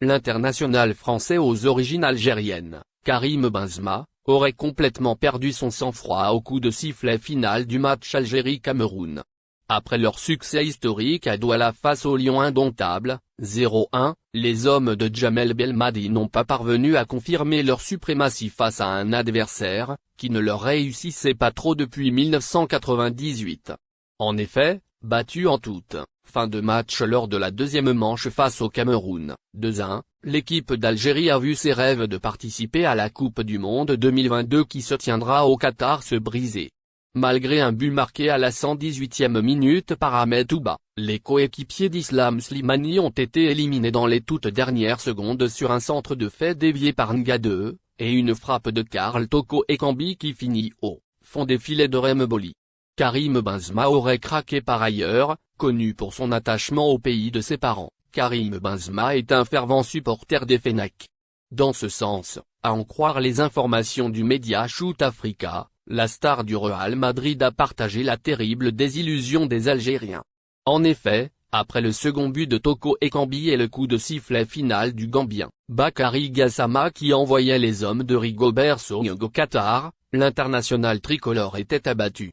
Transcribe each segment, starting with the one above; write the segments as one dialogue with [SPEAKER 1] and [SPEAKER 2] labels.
[SPEAKER 1] l'international français aux origines algériennes, Karim Benzema, aurait complètement perdu son sang-froid au coup de sifflet final du match Algérie-Cameroun. Après leur succès historique à Douala face aux Lions indomptables, 0-1, les hommes de Djamel Belmadi n'ont pas parvenu à confirmer leur suprématie face à un adversaire, qui ne leur réussissait pas trop depuis 1998. En effet, battu en toute fin de match lors de la deuxième manche face au Cameroun, 2-1, l'équipe d'Algérie a vu ses rêves de participer à la Coupe du Monde 2022 qui se tiendra au Qatar se briser. Malgré un but marqué à la 118e minute par Ahmed Touba, les coéquipiers d'Islam Slimani ont été éliminés dans les toutes dernières secondes sur un centre de fait dévié par Nga2, et une frappe de Karl Toko Ekambi qui finit au fond des filets de Remboli. Karim Benzema aurait craqué par ailleurs, connu pour son attachement au pays de ses parents. Karim Benzema est un fervent supporter des Fennecs. Dans ce sens, à en croire les informations du média Shoot Africa, la star du Real Madrid a partagé la terrible désillusion des Algériens. En effet, après le second but de Toko Ekambi et le coup de sifflet final du Gambien, Bakary Gassama qui envoyait les hommes de Rigobert Song au Qatar, l'international tricolore était abattu.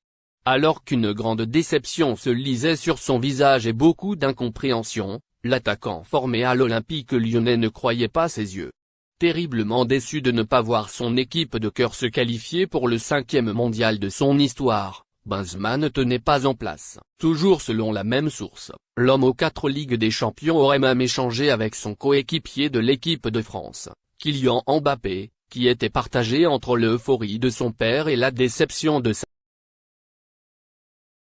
[SPEAKER 1] Alors qu'une grande déception se lisait sur son visage et beaucoup d'incompréhension, l'attaquant formé à l'Olympique lyonnais ne croyait pas ses yeux. Terriblement déçu de ne pas voir son équipe de cœur se qualifier pour le 5e mondial de son histoire, Benzema ne tenait pas en place. Toujours selon la même source, l'homme aux 4 Ligues des Champions aurait même échangé avec son coéquipier de l'équipe de France, Kylian Mbappé, qui était partagé entre l'euphorie de son père et la déception de sa